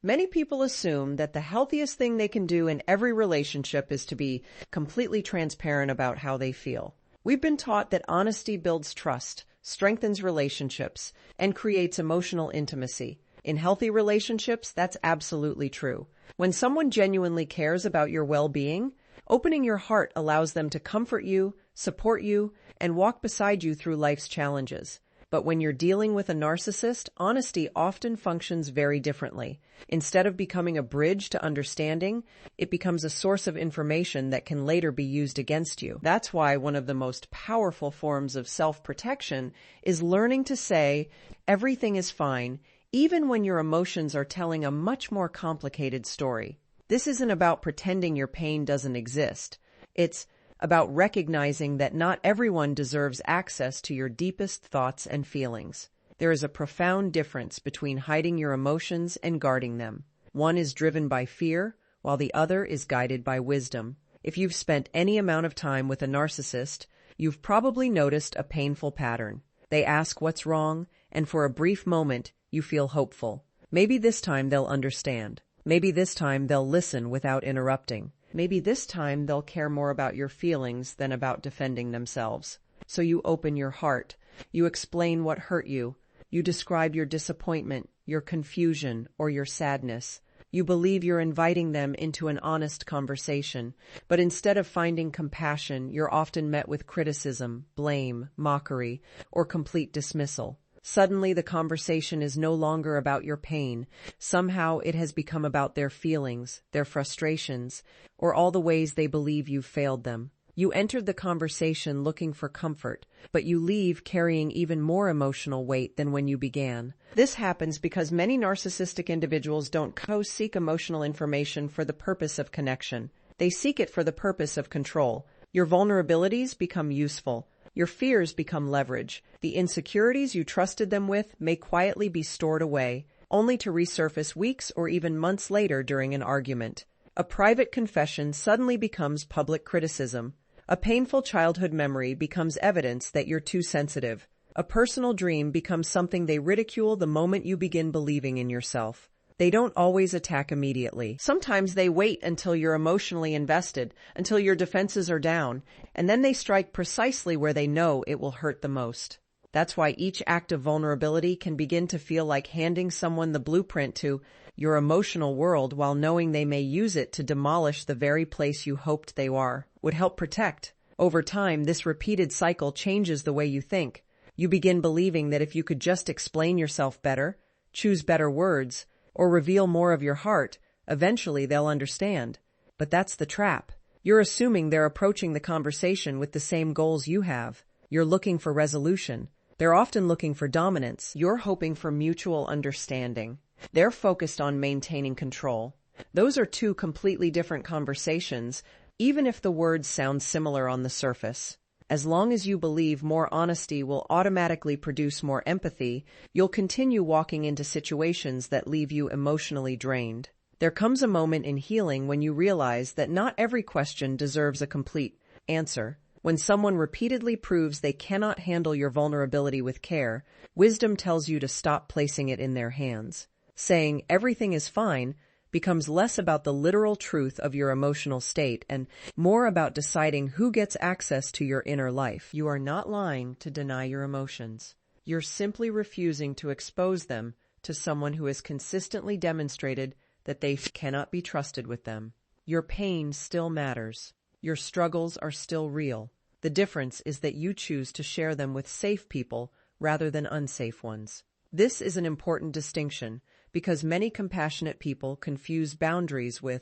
Many people assume that the healthiest thing they can do in every relationship is to be completely transparent about how they feel. We've been taught that honesty builds trust, strengthens relationships, and creates emotional intimacy. In healthy relationships, that's absolutely true. When someone genuinely cares about your well-being, opening your heart allows them to comfort you, support you, and walk beside you through life's challenges. But when you're dealing with a narcissist, honesty often functions very differently. Instead of becoming a bridge to understanding, it becomes a source of information that can later be used against you. That's why one of the most powerful forms of self-protection is learning to say, everything is fine, even when your emotions are telling a much more complicated story. This isn't about pretending your pain doesn't exist. It's about recognizing that not everyone deserves access to your deepest thoughts and feelings. There is a profound difference between hiding your emotions and guarding them. One is driven by fear, while the other is guided by wisdom. If you've spent any amount of time with a narcissist, you've probably noticed a painful pattern. They ask what's wrong, and for a brief moment, you feel hopeful. Maybe this time they'll understand. Maybe this time they'll listen without interrupting. Maybe this time they'll care more about your feelings than about defending themselves. So you open your heart. You explain what hurt you. You describe your disappointment, your confusion, or your sadness. You believe you're inviting them into an honest conversation. But instead of finding compassion, you're often met with criticism, blame, mockery, or complete dismissal. Suddenly, the conversation is no longer about your pain. Somehow, it has become about their feelings, their frustrations, or all the ways they believe you've failed them. You entered the conversation looking for comfort, but you leave carrying even more emotional weight than when you began. This happens because many narcissistic individuals don't seek emotional information for the purpose of connection. They seek it for the purpose of control. Your vulnerabilities become useful. Your fears become leverage. The insecurities you trusted them with may quietly be stored away, only to resurface weeks or even months later during an argument. A private confession suddenly becomes public criticism. A painful childhood memory becomes evidence that you're too sensitive. A personal dream becomes something they ridicule the moment you begin believing in yourself. They don't always attack immediately. Sometimes they wait until you're emotionally invested, until your defenses are down, and then they strike precisely where they know it will hurt the most. That's why each act of vulnerability can begin to feel like handing someone the blueprint to your emotional world while knowing they may use it to demolish the very place you hoped they would help protect. Over time, this repeated cycle changes the way you think. You begin believing that if you could just explain yourself better, choose better words, or reveal more of your heart, eventually they'll understand. But that's the trap. You're assuming they're approaching the conversation with the same goals you have. You're looking for resolution. They're often looking for dominance. You're hoping for mutual understanding. They're focused on maintaining control. Those are two completely different conversations, even if the words sound similar on the surface. As long as you believe more honesty will automatically produce more empathy, you'll continue walking into situations that leave you emotionally drained. There comes a moment in healing when you realize that not every question deserves a complete answer. When someone repeatedly proves they cannot handle your vulnerability with care, wisdom tells you to stop placing it in their hands. Saying everything is fine becomes less about the literal truth of your emotional state and more about deciding who gets access to your inner life. You are not lying to deny your emotions. You're simply refusing to expose them to someone who has consistently demonstrated that they cannot be trusted with them. Your pain still matters. Your struggles are still real. The difference is that you choose to share them with safe people rather than unsafe ones. This is an important distinction because many compassionate people confuse boundaries with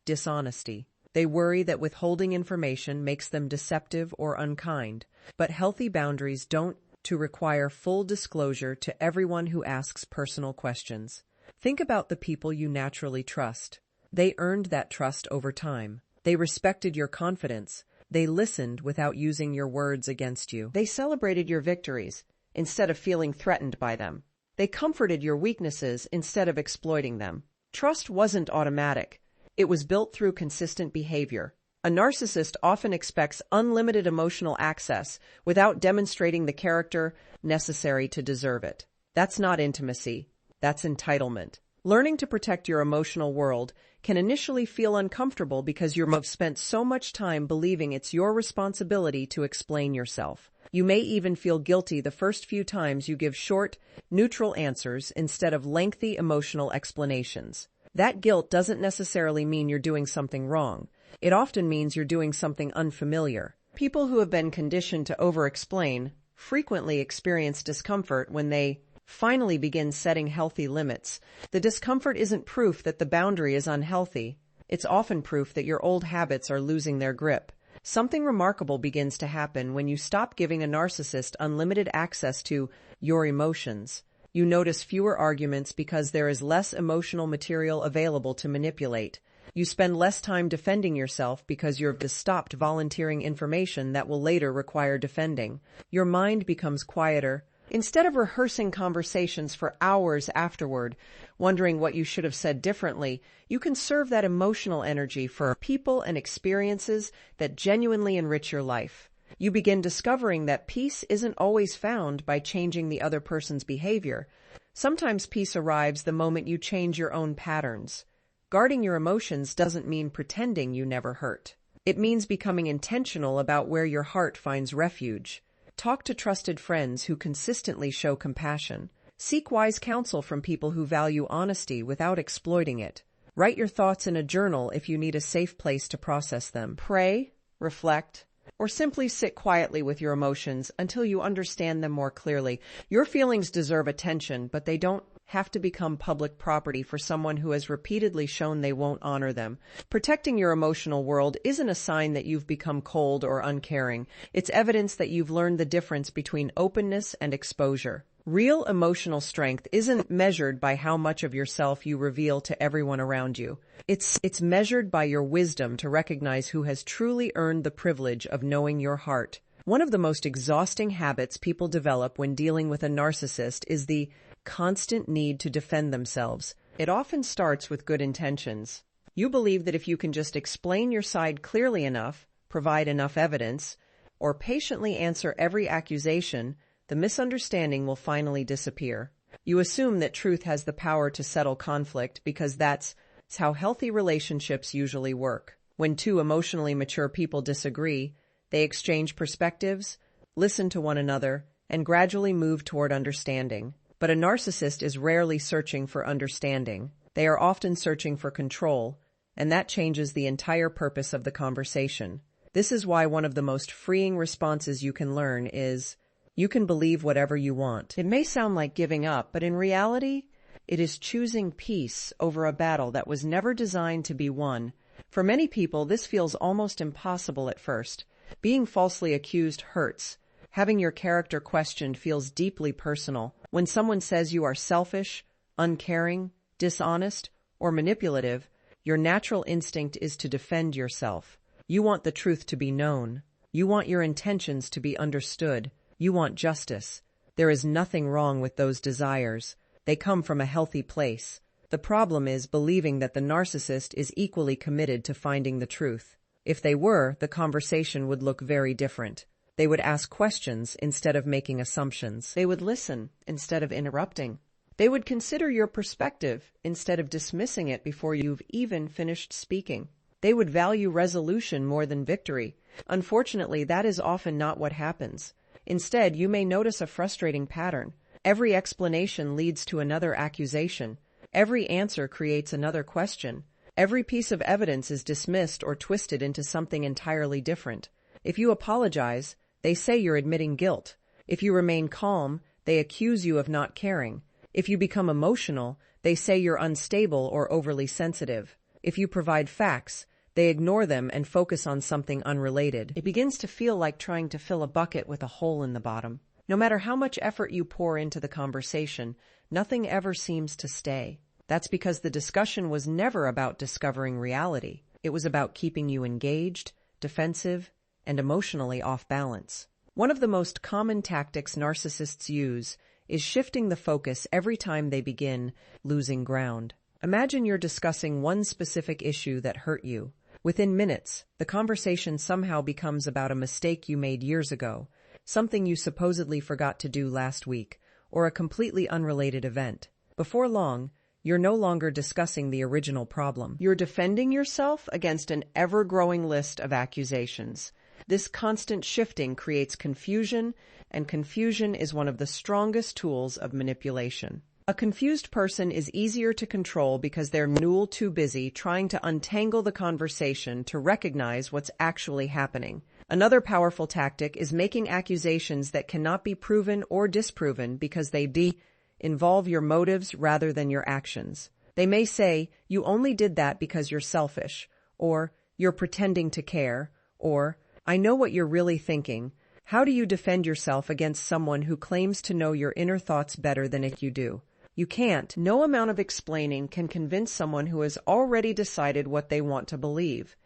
dishonesty. They worry that withholding information makes them deceptive or unkind, but healthy boundaries don't require full disclosure to everyone who asks personal questions. Think about the people you naturally trust. They earned that trust over time. They respected your confidence. They listened without using your words against you. They celebrated your victories instead of feeling threatened by them. They comforted your weaknesses instead of exploiting them. Trust wasn't automatic. It was built through consistent behavior. A narcissist often expects unlimited emotional access without demonstrating the character necessary to deserve it. That's not intimacy. That's entitlement. Learning to protect your emotional world can initially feel uncomfortable because you've spent so much time believing it's your responsibility to explain yourself. You may even feel guilty the first few times you give short, neutral answers instead of lengthy emotional explanations. That guilt doesn't necessarily mean you're doing something wrong. It often means you're doing something unfamiliar. People who have been conditioned to over-explain frequently experience discomfort when they finally begin setting healthy limits. The discomfort isn't proof that the boundary is unhealthy. It's often proof that your old habits are losing their grip. Something remarkable begins to happen when you stop giving a narcissist unlimited access to your emotions. You notice fewer arguments because there is less emotional material available to manipulate. You spend less time defending yourself because you've stopped volunteering information that will later require defending. Your mind becomes quieter. Instead of rehearsing conversations for hours afterward, wondering what you should have said differently, you conserve that emotional energy for people and experiences that genuinely enrich your life. You begin discovering that peace isn't always found by changing the other person's behavior. Sometimes peace arrives the moment you change your own patterns. Guarding your emotions doesn't mean pretending you never hurt. It means becoming intentional about where your heart finds refuge. Talk to trusted friends who consistently show compassion. Seek wise counsel from people who value honesty without exploiting it. Write your thoughts in a journal if you need a safe place to process them. Pray, reflect, or simply sit quietly with your emotions until you understand them more clearly. Your feelings deserve attention, but they don't have to become public property for someone who has repeatedly shown they won't honor them. Protecting your emotional world isn't a sign that you've become cold or uncaring. It's evidence that you've learned the difference between openness and exposure. Real emotional strength isn't measured by how much of yourself you reveal to everyone around you. It's measured by your wisdom to recognize who has truly earned the privilege of knowing your heart. One of the most exhausting habits people develop when dealing with a narcissist is the constant need to defend themselves. It often starts with good intentions. You believe that if you can just explain your side clearly enough, provide enough evidence, or patiently answer every accusation, the misunderstanding will finally disappear. You assume that truth has the power to settle conflict because that's how healthy relationships usually work. When two emotionally mature people disagree, they exchange perspectives, listen to one another, and gradually move toward understanding. But a narcissist is rarely searching for understanding. They are often searching for control, and that changes the entire purpose of the conversation. This is why one of the most freeing responses you can learn is, "You can believe whatever you want." It may sound like giving up, but in reality, it is choosing peace over a battle that was never designed to be won. For many people, this feels almost impossible at first. Being falsely accused hurts. Having your character questioned feels deeply personal. When someone says you are selfish, uncaring, dishonest, or manipulative, your natural instinct is to defend yourself. You want the truth to be known. You want your intentions to be understood. You want justice. There is nothing wrong with those desires. They come from a healthy place. The problem is believing that the narcissist is equally committed to finding the truth. If they were, the conversation would look very different. They would ask questions instead of making assumptions. They would listen instead of interrupting. They would consider your perspective instead of dismissing it before you've even finished speaking. They would value resolution more than victory. Unfortunately, that is often not what happens. Instead, you may notice a frustrating pattern. Every explanation leads to another accusation. Every answer creates another question. Every piece of evidence is dismissed or twisted into something entirely different. If you apologize, they say you're admitting guilt. If you remain calm, they accuse you of not caring. If you become emotional, they say you're unstable or overly sensitive. If you provide facts, they ignore them and focus on something unrelated. It begins to feel like trying to fill a bucket with a hole in the bottom. No matter how much effort you pour into the conversation, nothing ever seems to stay. That's because the discussion was never about discovering reality. It was about keeping you engaged, defensive, and emotionally off balance. One of the most common tactics narcissists use is shifting the focus every time they begin losing ground. Imagine you're discussing one specific issue that hurt you. Within minutes, the conversation somehow becomes about a mistake you made years ago, something you supposedly forgot to do last week, or a completely unrelated event. Before long, you're no longer discussing the original problem. You're defending yourself against an ever-growing list of accusations. This constant shifting creates confusion, and confusion is one of the strongest tools of manipulation. A confused person is easier to control because they're too busy trying to untangle the conversation to recognize what's actually happening. Another powerful tactic is making accusations that cannot be proven or disproven because they involve your motives rather than your actions. They may say, "You only did that because you're selfish," or "You're pretending to care," or "I know what you're really thinking." How do you defend yourself against someone who claims to know your inner thoughts better than you do? You can't. No amount of explaining can convince someone who has already decided what they want to believe.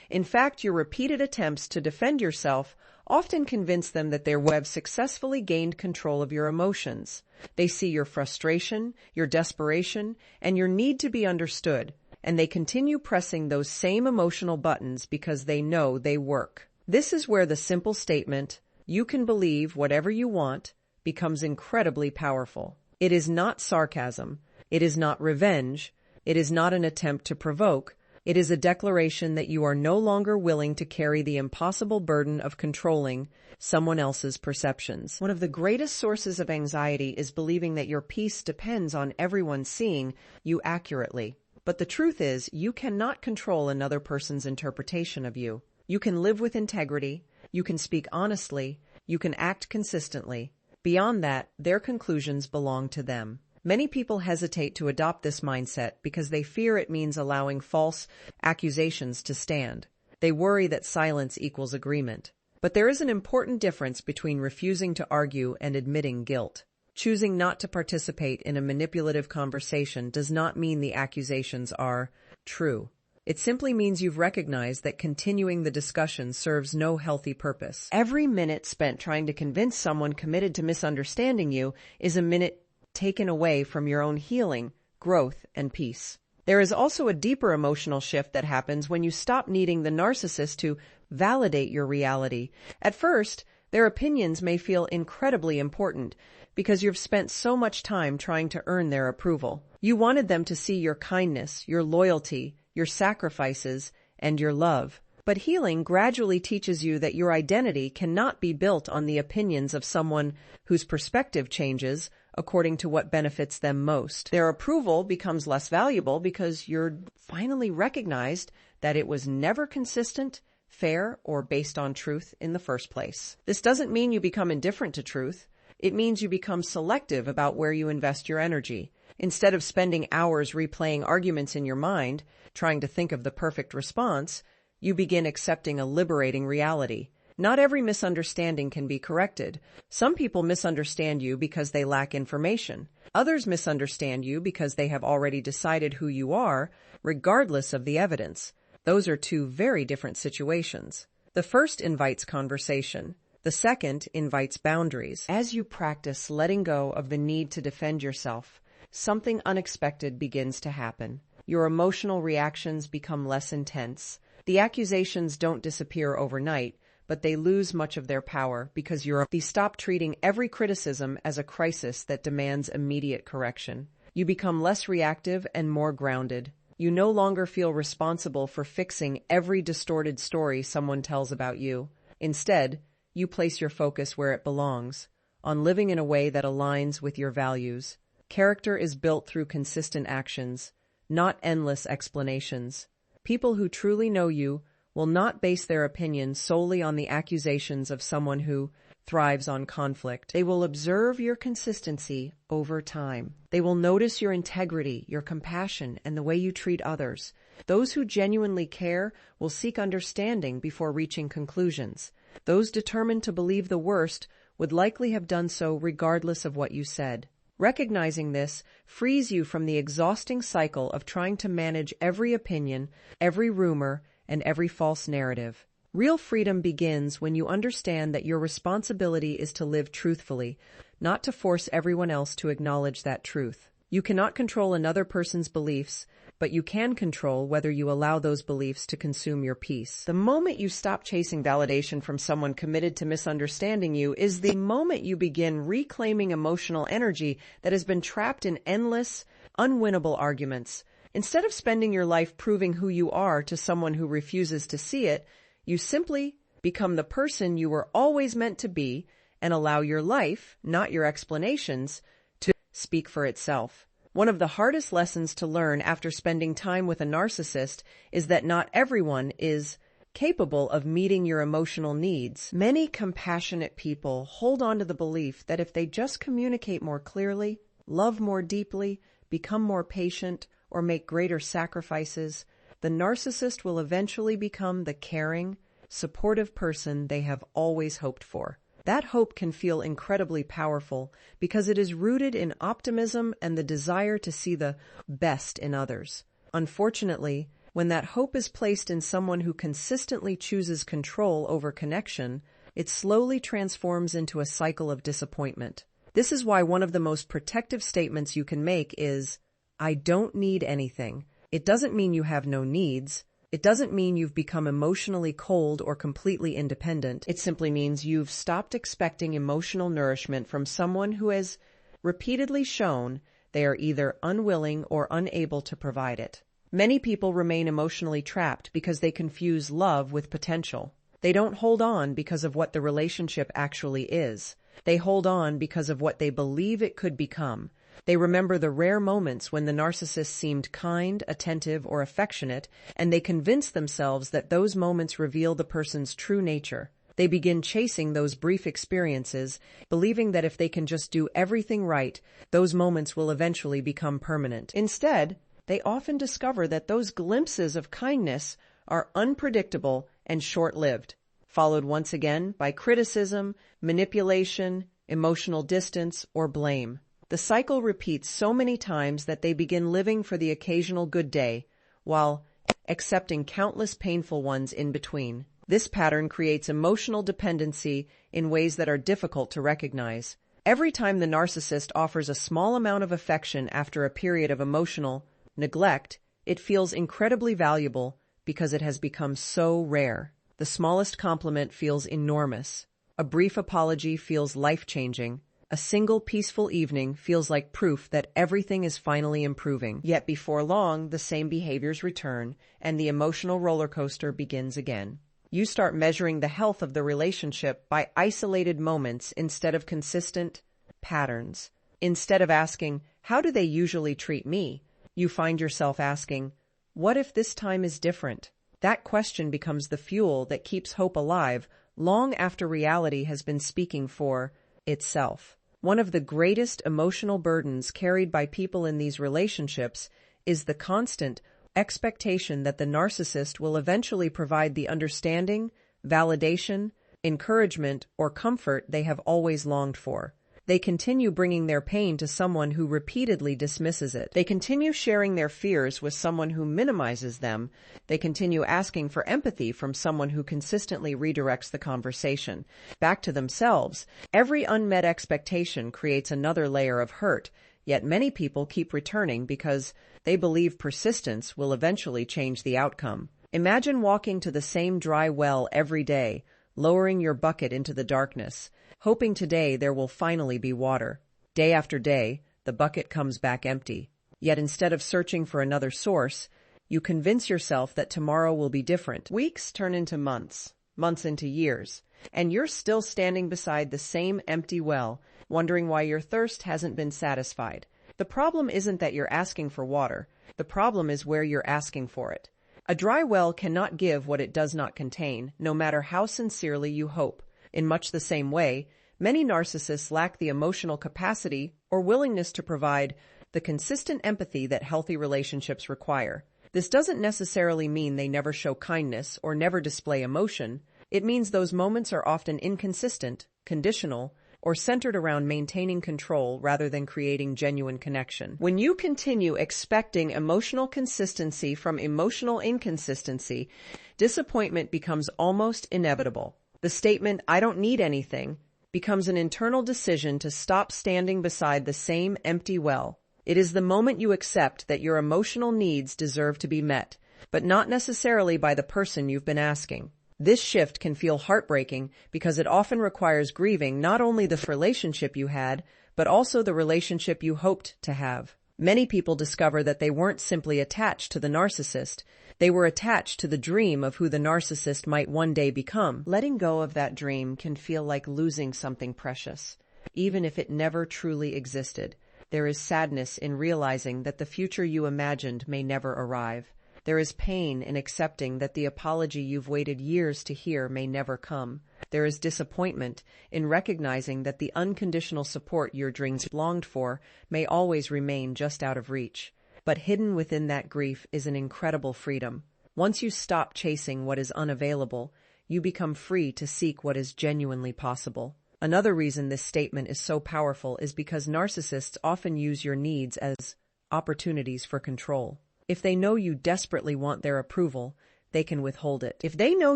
In fact, your repeated attempts to defend yourself often convince them that they have successfully gained control of your emotions. They see your frustration, your desperation, and your need to be understood, and they continue pressing those same emotional buttons because they know they work. This is where the simple statement, "You can believe whatever you want," becomes incredibly powerful. It is not sarcasm. It is not revenge. It is not an attempt to provoke. It is a declaration that you are no longer willing to carry the impossible burden of controlling someone else's perceptions. One of the greatest sources of anxiety is believing that your peace depends on everyone seeing you accurately. But the truth is, you cannot control another person's interpretation of you. You can live with integrity. You can speak honestly. You can act consistently. Beyond that, their conclusions belong to them. Many people hesitate to adopt this mindset because they fear it means allowing false accusations to stand. They worry that silence equals agreement. But there is an important difference between refusing to argue and admitting guilt. Choosing not to participate in a manipulative conversation does not mean the accusations are true. It simply means you've recognized that continuing the discussion serves no healthy purpose. Every minute spent trying to convince someone committed to misunderstanding you is a minute taken away from your own healing, growth, and peace. There is also a deeper emotional shift that happens when you stop needing the narcissist to validate your reality. At first, their opinions may feel incredibly important because you've spent so much time trying to earn their approval. You wanted them to see your kindness, your loyalty, your sacrifices, and your love. But healing gradually teaches you that your identity cannot be built on the opinions of someone whose perspective changes according to what benefits them most. Their approval becomes less valuable because you're finally recognized that it was never consistent, fair, or based on truth in the first place. This doesn't mean you become indifferent to truth. It means you become selective about where you invest your energy. Instead of spending hours replaying arguments in your mind, trying to think of the perfect response, you begin accepting a liberating reality. Not every misunderstanding can be corrected. Some people misunderstand you because they lack information. Others misunderstand you because they have already decided who you are, regardless of the evidence. Those are two very different situations. The first invites conversation. The second invites boundaries. As you practice letting go of the need to defend yourself, something unexpected begins to happen. Your emotional reactions become less intense. The accusations don't disappear overnight, but they lose much of their power because you stop treating every criticism as a crisis that demands immediate correction. You become less reactive and more grounded. You no longer feel responsible for fixing every distorted story someone tells about you. Instead, you place your focus where it belongs, on living in a way that aligns with your values. Character is built through consistent actions, not endless explanations. People who truly know you will not base their opinions solely on the accusations of someone who thrives on conflict. They will observe your consistency over time. They will notice your integrity, your compassion, and the way you treat others. Those who genuinely care will seek understanding before reaching conclusions. Those determined to believe the worst would likely have done so regardless of what you said. Recognizing this frees you from the exhausting cycle of trying to manage every opinion, every rumor, and every false narrative. Real freedom begins when you understand that your responsibility is to live truthfully, not to force everyone else to acknowledge that truth. You cannot control another person's beliefs, but you can control whether you allow those beliefs to consume your peace. The moment you stop chasing validation from someone committed to misunderstanding you is the moment you begin reclaiming emotional energy that has been trapped in endless, unwinnable arguments. Instead of spending your life proving who you are to someone who refuses to see it, you simply become the person you were always meant to be and allow your life, not your explanations, to speak for itself. One of the hardest lessons to learn after spending time with a narcissist is that not everyone is capable of meeting your emotional needs. Many compassionate people hold on to the belief that if they just communicate more clearly, love more deeply, become more patient, or make greater sacrifices, the narcissist will eventually become the caring, supportive person they have always hoped for. That hope can feel incredibly powerful because it is rooted in optimism and the desire to see the best in others. Unfortunately, when that hope is placed in someone who consistently chooses control over connection, it slowly transforms into a cycle of disappointment. This is why one of the most protective statements you can make is, "I don't need anything." It doesn't mean you have no needs. It doesn't mean you've become emotionally cold or completely independent. It simply means you've stopped expecting emotional nourishment from someone who has repeatedly shown they are either unwilling or unable to provide it. Many people remain emotionally trapped because they confuse love with potential. They don't hold on because of what the relationship actually is. They hold on because of what they believe it could become. They remember the rare moments when the narcissist seemed kind, attentive, or affectionate, and they convince themselves that those moments reveal the person's true nature. They begin chasing those brief experiences, believing that if they can just do everything right, those moments will eventually become permanent. Instead, they often discover that those glimpses of kindness are unpredictable and short-lived, followed once again by criticism, manipulation, emotional distance, or blame. The cycle repeats so many times that they begin living for the occasional good day, while accepting countless painful ones in between. This pattern creates emotional dependency in ways that are difficult to recognize. Every time the narcissist offers a small amount of affection after a period of emotional neglect, it feels incredibly valuable because it has become so rare. The smallest compliment feels enormous. A brief apology feels life-changing. A single peaceful evening feels like proof that everything is finally improving. Yet before long, the same behaviors return, and the emotional roller coaster begins again. You start measuring the health of the relationship by isolated moments instead of consistent patterns. Instead of asking, "How do they usually treat me?" you find yourself asking, "What if this time is different?" That question becomes the fuel that keeps hope alive long after reality has been speaking for itself. One of the greatest emotional burdens carried by people in these relationships is the constant expectation that the narcissist will eventually provide the understanding, validation, encouragement, or comfort they have always longed for. They continue bringing their pain to someone who repeatedly dismisses it. They continue sharing their fears with someone who minimizes them. They continue asking for empathy from someone who consistently redirects the conversation back to themselves. Every unmet expectation creates another layer of hurt, yet many people keep returning because they believe persistence will eventually change the outcome. Imagine walking to the same dry well every day, lowering your bucket into the darkness, hoping today there will finally be water. Day after day, the bucket comes back empty. Yet instead of searching for another source, you convince yourself that tomorrow will be different. Weeks turn into months, months into years, and you're still standing beside the same empty well, wondering why your thirst hasn't been satisfied. The problem isn't that you're asking for water. The problem is where you're asking for it. A dry well cannot give what it does not contain, no matter how sincerely you hope. In much the same way, many narcissists lack the emotional capacity or willingness to provide the consistent empathy that healthy relationships require. This doesn't necessarily mean they never show kindness or never display emotion. It means those moments are often inconsistent, conditional, or centered around maintaining control rather than creating genuine connection. When you continue expecting emotional consistency from emotional inconsistency, disappointment becomes almost inevitable. The statement, "I don't need anything," becomes an internal decision to stop standing beside the same empty well. It is the moment you accept that your emotional needs deserve to be met, but not necessarily by the person you've been asking. This shift can feel heartbreaking because it often requires grieving not only the relationship you had, but also the relationship you hoped to have. Many people discover that they weren't simply attached to the narcissist, they were attached to the dream of who the narcissist might one day become. Letting go of that dream can feel like losing something precious, even if it never truly existed. There is sadness in realizing that the future you imagined may never arrive. There is pain in accepting that the apology you've waited years to hear may never come. There is disappointment in recognizing that the unconditional support your dreams longed for may always remain just out of reach. But hidden within that grief is an incredible freedom. Once you stop chasing what is unavailable, you become free to seek what is genuinely possible. Another reason this statement is so powerful is because narcissists often use your needs as opportunities for control. If they know you desperately want their approval, they can withhold it. If they know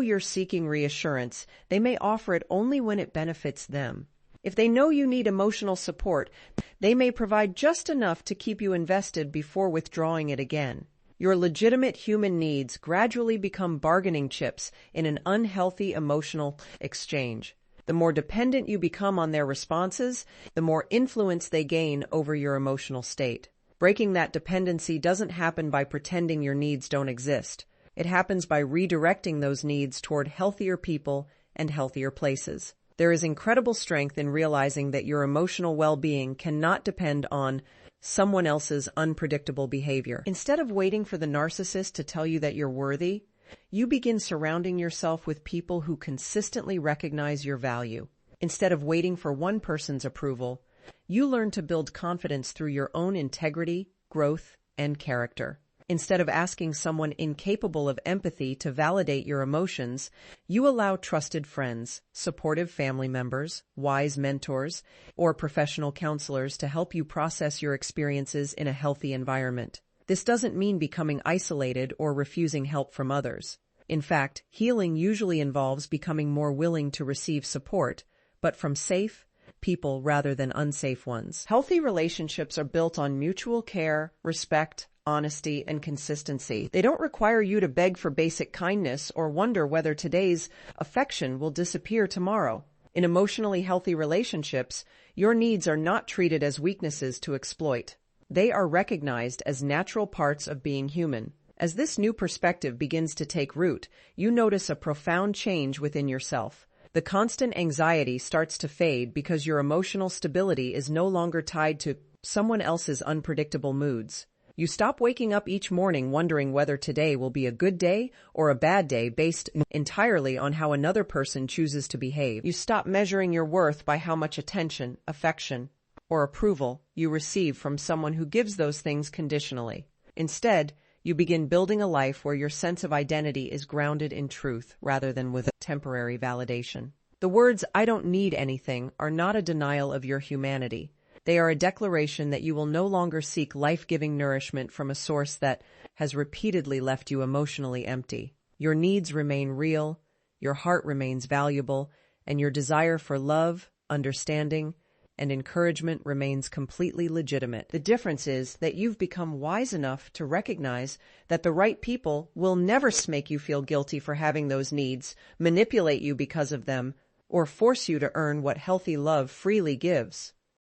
you're seeking reassurance, they may offer it only when it benefits them. If they know you need emotional support, they may provide just enough to keep you invested before withdrawing it again. Your legitimate human needs gradually become bargaining chips in an unhealthy emotional exchange. The more dependent you become on their responses, the more influence they gain over your emotional state. Breaking that dependency doesn't happen by pretending your needs don't exist. It happens by redirecting those needs toward healthier people and healthier places. There is incredible strength in realizing that your emotional well-being cannot depend on someone else's unpredictable behavior. Instead of waiting for the narcissist to tell you that you're worthy, you begin surrounding yourself with people who consistently recognize your value. Instead of waiting for one person's approval, you learn to build confidence through your own integrity, growth, and character. Instead of asking someone incapable of empathy to validate your emotions, you allow trusted friends, supportive family members, wise mentors, or professional counselors to help you process your experiences in a healthy environment. This doesn't mean becoming isolated or refusing help from others. In fact, healing usually involves becoming more willing to receive support, but from safe people rather than unsafe ones. Healthy relationships are built on mutual care, respect, honesty, and consistency. They don't require you to beg for basic kindness or wonder whether today's affection will disappear tomorrow. In emotionally healthy relationships, your needs are not treated as weaknesses to exploit. They are recognized as natural parts of being human. As this new perspective begins to take root, you notice a profound change within yourself. The constant anxiety starts to fade because your emotional stability is no longer tied to someone else's unpredictable moods. You stop waking up each morning wondering whether today will be a good day or a bad day based entirely on how another person chooses to behave. You stop measuring your worth by how much attention, affection, or approval you receive from someone who gives those things conditionally. Instead, you begin building a life where your sense of identity is grounded in truth rather than with temporary validation. The words, "I don't need anything," are not a denial of your humanity. They are a declaration that you will no longer seek life-giving nourishment from a source that has repeatedly left you emotionally empty. Your needs remain real, your heart remains valuable, and your desire for love, understanding, and encouragement remains completely legitimate. The difference is that you've become wise enough to recognize that the right people will never make you feel guilty for having those needs, manipulate you because of them, or force you to earn what healthy love freely gives.